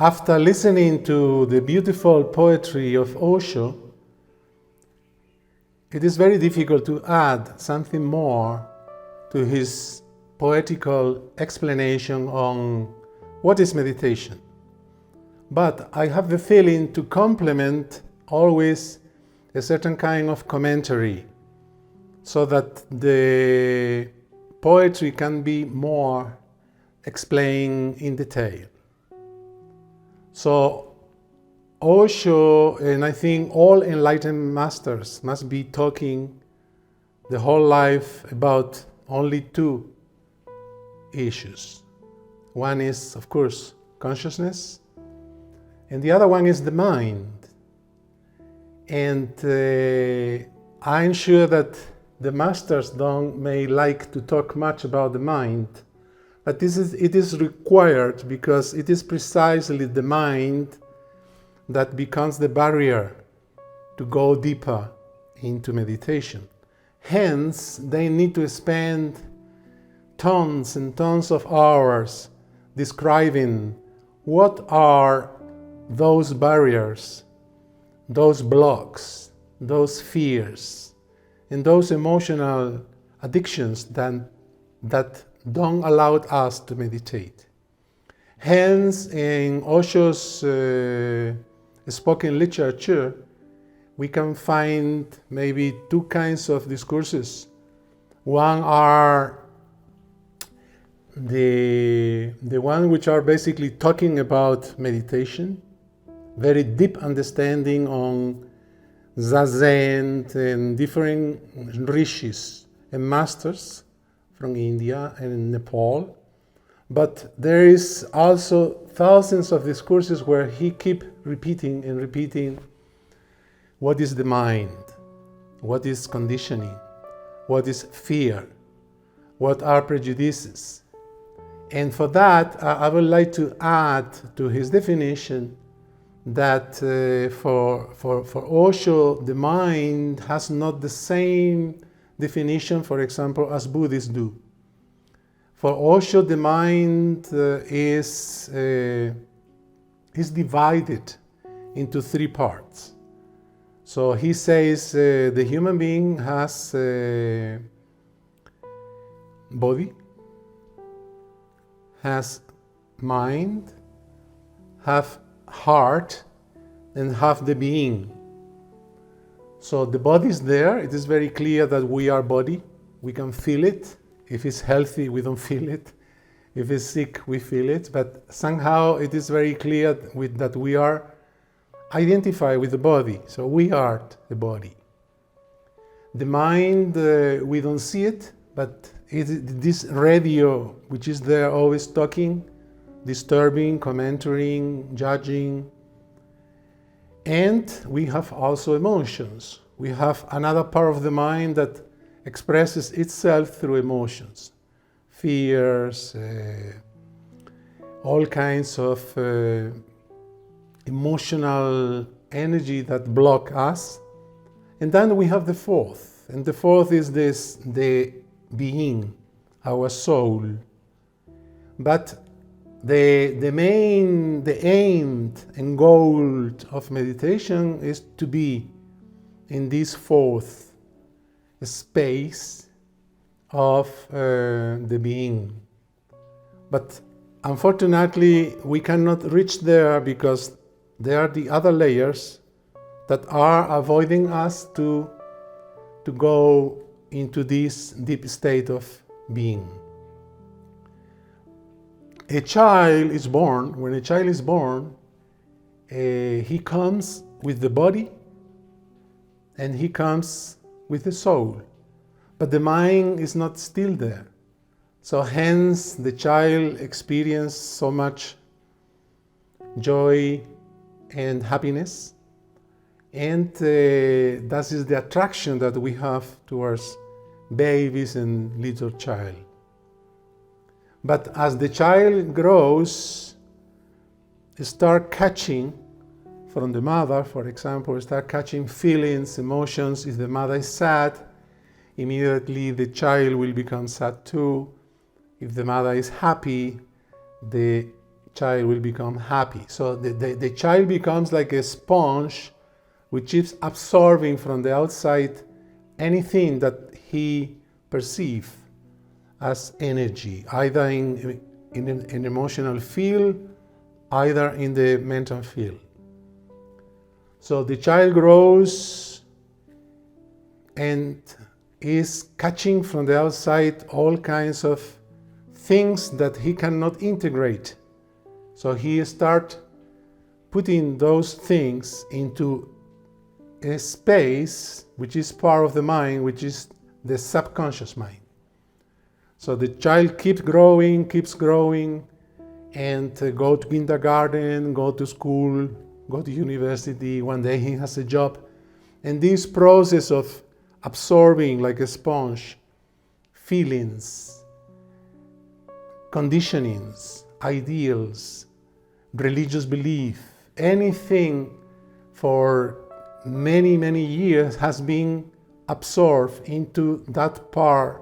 After listening to the beautiful poetry of Osho, it is very difficult to add something more to his poetical explanation on what is meditation. But I have the feeling to complement always a certain kind of commentary so that the poetry can be more explained in detail. So Osho, and I think all enlightened masters, must be talking the whole life about only two issues. One is, of course, consciousness, and the other one is the mind. And I'm sure that the masters may like to talk much about the mind, but it is required because it is precisely the mind that becomes the barrier to go deeper into meditation. Hence, they need to spend tons and tons of hours describing what are those barriers, those blocks, those fears, and those emotional addictions that don't allow us to meditate. Hence, in Osho's spoken literature, we can find maybe two kinds of discourses. One are the one which are basically talking about meditation, very deep understanding on Zazen and different rishis and masters from India and Nepal. But there is also thousands of discourses where he keeps repeating and repeating what is the mind, what is conditioning, what is fear, what are prejudices. And for that, I would like to add to his definition that for Osho, the mind has not the same definition, for example, as Buddhists do. For Osho, the mind is divided into three parts. So he says the human being has a body, has mind, have heart, and have the being. So the body is there. It is very clear that we are body. We can feel it. If it's healthy, we don't feel it. If it's sick, we feel it. But somehow it is very clear that we are identified with the body. So we are the body. The mind, we don't see it, but this radio, which is there always talking, disturbing, commenting, judging. And we have also emotions. We have another part of the mind that expresses itself through emotions, fears, all kinds of emotional energy that block us. And then we have the fourth, and the fourth is the being, our soul. But the aim and goal of meditation is to be in this fourth space of the being. But unfortunately, we cannot reach there because there are the other layers that are avoiding us to go into this deep state of being. A child is born. When a child is born, he comes with the body and he comes with the soul, but the mind is not still there. So hence the child experiences so much joy and happiness, and that is the attraction that we have towards babies and little child. But as the child grows, start catching from the mother, for example, start catching feelings, emotions. If the mother is sad, immediately the child will become sad too. If the mother is happy, the child will become happy. So the child becomes like a sponge which is absorbing from the outside anything that he perceives as energy, either in an emotional field, either in the mental field. So the child grows and is catching from the outside all kinds of things that he cannot integrate. So he starts putting those things into a space which is part of the mind, which is the subconscious mind. So the child keeps growing, and go to kindergarten, go to school, go to university. One day he has a job. And this process of absorbing like a sponge feelings, conditionings, ideals, religious belief, anything for many, many years has been absorbed into that part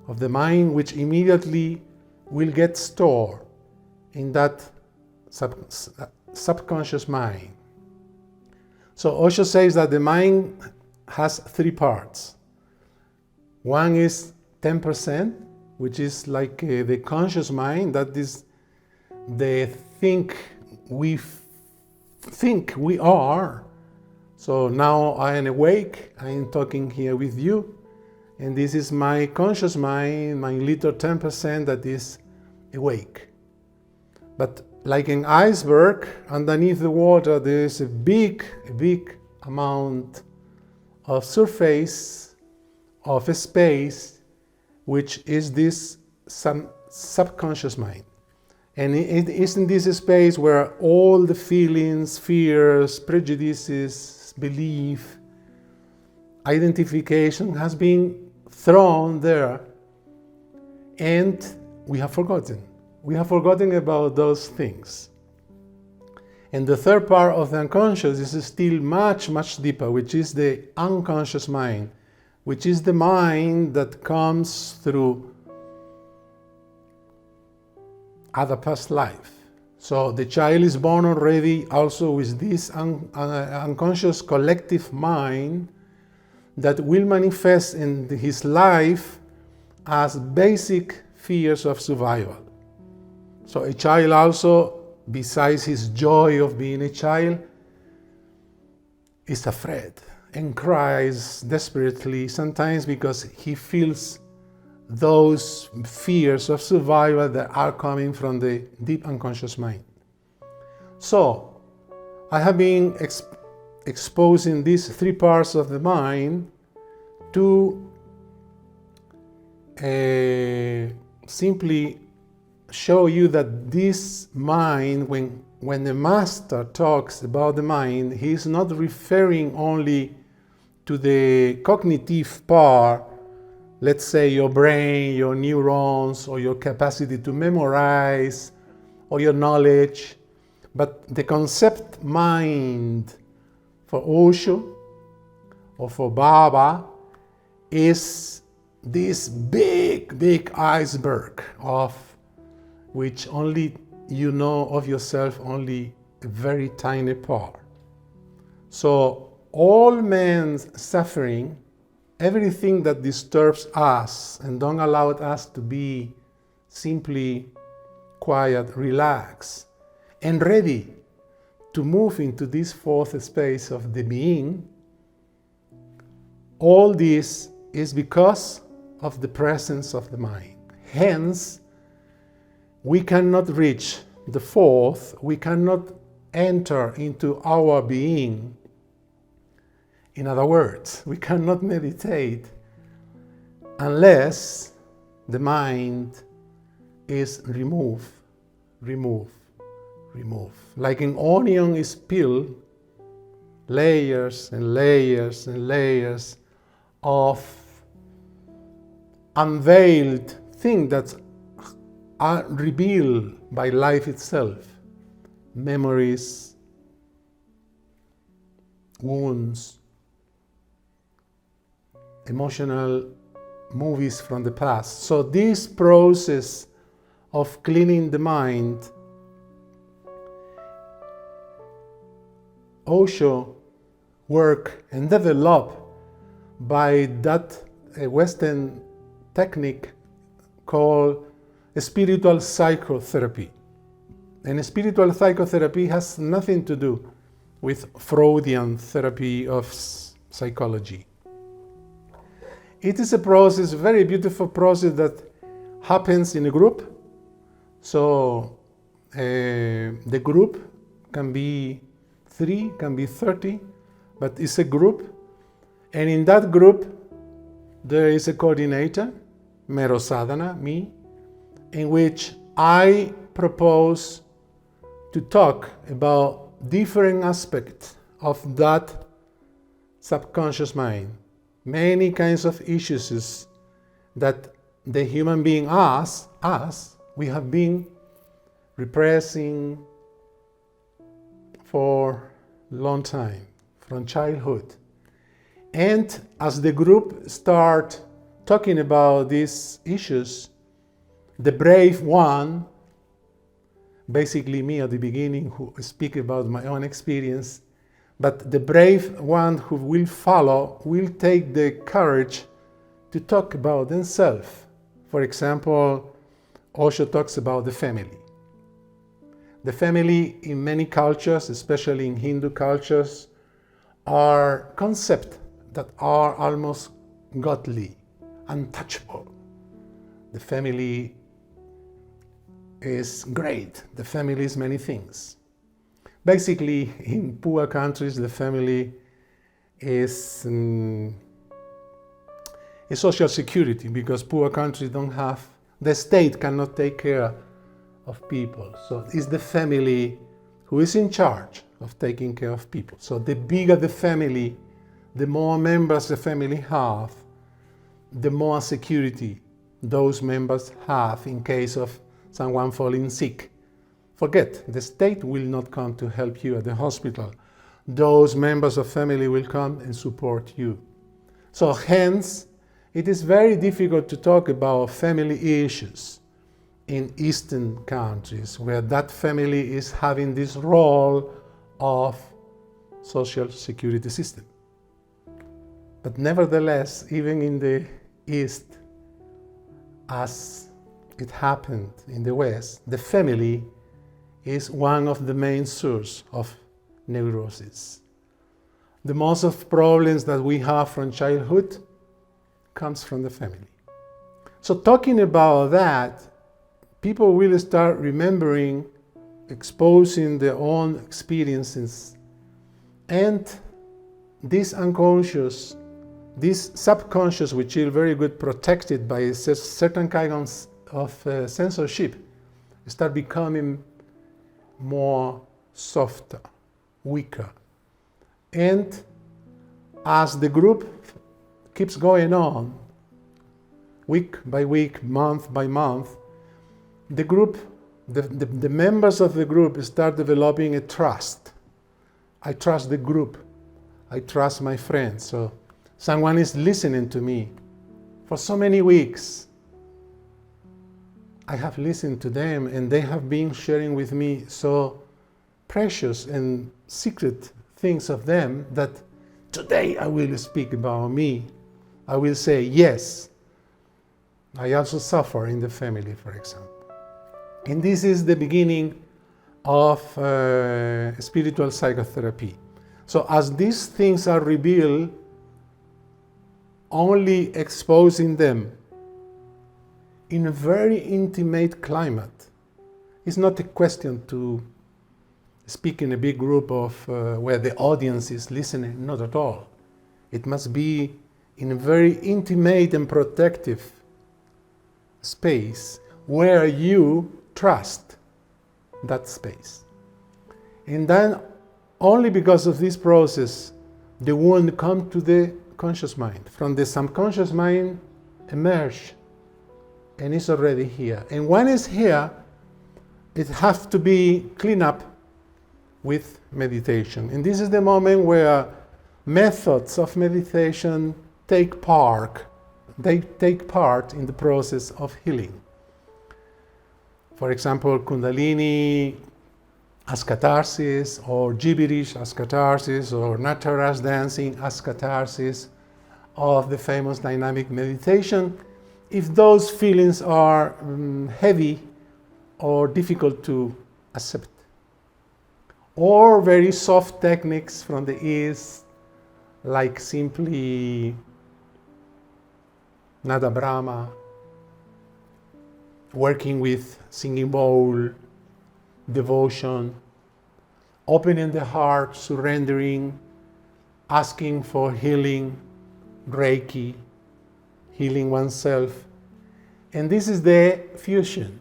of the mind, which immediately will get stored in that subconscious mind. So Osho says that the mind has three parts. One is 10%, which is like the conscious mind, that is the think we are. So now I am awake, I am talking here with you, and this is my conscious mind, my little 10% that is awake. But like an iceberg, underneath the water there is a big amount of surface, of a space, which is this subconscious mind. And it is in this space where all the feelings, fears, prejudices, belief, identification has been thrown there, and we have forgotten. We have forgotten about those things. And the third part of the unconscious is still much deeper, which is the unconscious mind, which is the mind that comes through other past life. So the child is born already also with this unconscious collective mind that will manifest in his life as basic fears of survival. So a child also, besides his joy of being a child, is afraid and cries desperately, sometimes because he feels those fears of survival that are coming from the deep unconscious mind. So I have been exposing these three parts of the mind to simply show you that this mind, when the master talks about the mind, he is not referring only to the cognitive part, let's say your brain, your neurons, or your capacity to memorize, or your knowledge, but the concept mind for Osho or for Baba is this big iceberg of which only you know of yourself only a very tiny part. So all men's suffering, everything that disturbs us and don't allow us to be simply quiet, relaxed, and ready to move into this fourth space of the being, all this is because of the presence of the mind. Hence, we cannot reach the fourth, we cannot enter into our being. In other words, we cannot meditate unless the mind is removed. Like an onion is peeled, layers and layers and layers of unveiled things that are revealed by life itself. Memories, wounds, emotional movies from the past. So this process of cleaning the mind Osho work and develop by that Western technique called spiritual psychotherapy. And spiritual psychotherapy has nothing to do with Freudian therapy of psychology. It is a process, a very beautiful process that happens in a group. So the group can be 3, can be 30, but it's a group. And in that group, there is a coordinator, Mero SADHANA, me, in which I propose to talk about different aspects of that subconscious mind. Many kinds of issues that the human being us, we have been repressing for a long time, from childhood. And as the group start talking about these issues, the brave one, basically me at the beginning who speak about my own experience, but the brave one who will follow will take the courage to talk about themselves. For example, Osho talks about the family. The family in many cultures, especially in Hindu cultures, are concepts that are almost godly, untouchable. The family is great. The family is many things. Basically, in poor countries, the family is a social security, because poor countries don't have, the state cannot take care of people. So it's the family who is in charge of taking care of people. So the bigger the family, the more members the family have, the more security those members have in case of someone falling sick. Forget, the state will not come to help you at the hospital. Those members of family will come and support you. So hence, it is very difficult to talk about family issues in Eastern countries, where that family is having this role of social security system. But nevertheless, even in the East, as it happened in the West, the family is one of the main sources of neurosis. The most of problems that we have from childhood comes from the family. So talking about that, people will start remembering, exposing their own experiences, and this unconscious, this subconscious, which is very good protected by a certain kind of censorship, start becoming more softer, weaker. And as the group keeps going on, week by week, month by month, the group, the members of the group start developing a trust. I trust the group. I trust my friends. So someone is listening to me. For so many weeks, I have listened to them, and they have been sharing with me so precious and secret things of them that today I will speak about me. I will say, yes, I also suffer in the family, for example. And this is the beginning of spiritual psychotherapy. So as these things are revealed, only exposing them in a very intimate climate. It's not a question to speak in a big group of where the audience is listening, not at all. It must be in a very intimate and protective space where you trust that space. And then only because of this process, the wound comes to the conscious mind. From the subconscious mind emerge, and it's already here. And when it's here, it has to be cleaned up with meditation. And this is the moment where methods of meditation take part. They take part in the process of healing. For example, Kundalini as catharsis, or gibberish as catharsis, or Natara's dancing as catharsis of the famous dynamic meditation, if those feelings are heavy or difficult to accept. Or very soft techniques from the East, like simply Nada Brahma, working with singing bowl, devotion, opening the heart, surrendering, asking for healing, Reiki, healing oneself. And this is the fusion.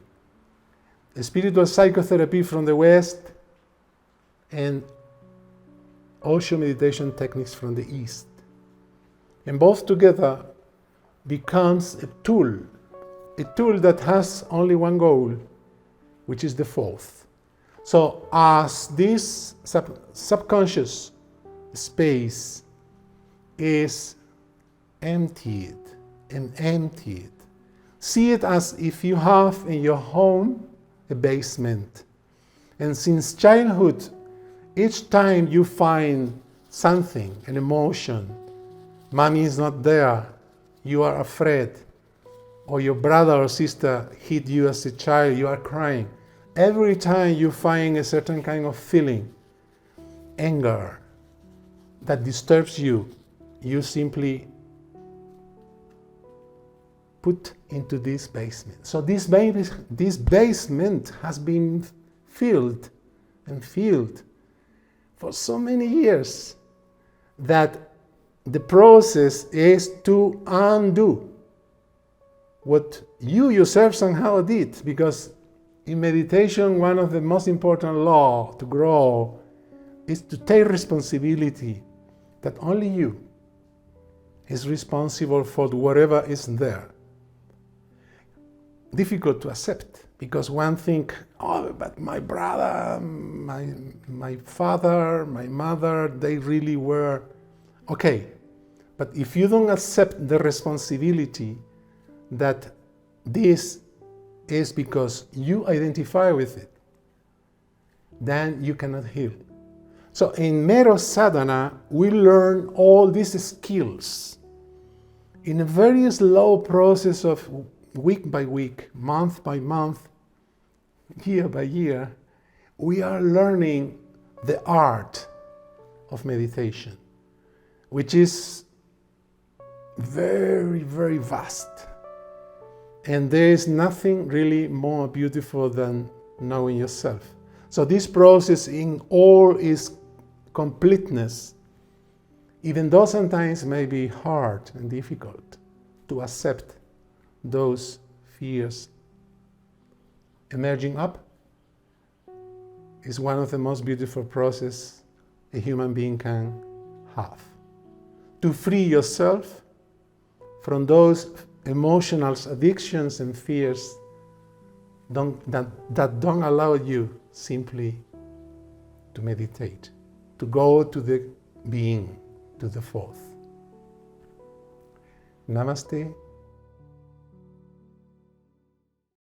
The spiritual psychotherapy from the West and Osho meditation techniques from the East. And both together becomes a tool that has only one goal, which is the fourth. So as this subconscious space is emptied and emptied, see it as if you have in your home a basement. And since childhood, each time you find something, an emotion, mommy is not there, you are afraid, or your brother or sister hit you as a child, you are crying. Every time you find a certain kind of feeling, anger, that disturbs you, you simply put into this basement. So this basement has been filled and filled for so many years that the process is to undo what you yourself somehow did, because in meditation one of the most important laws to grow is to take responsibility that only you is responsible for whatever is there. Difficult to accept, because one thinks, oh, but my brother, my father, my mother, they really were okay. But if you don't accept the responsibility that this is because you identify with it, then you cannot heal. So in Mero SADHANA, we learn all these skills in a very slow process of week by week, month by month, year by year. We are learning the art of meditation, which is very, very vast. And there is nothing really more beautiful than knowing yourself. So this process in all its completeness, even though sometimes may be hard and difficult to accept those fears, emerging up is one of the most beautiful processes a human being can have. To free yourself from those emotional addictions and fears that don't allow you simply to meditate, to go to the being, to the fourth. Namaste.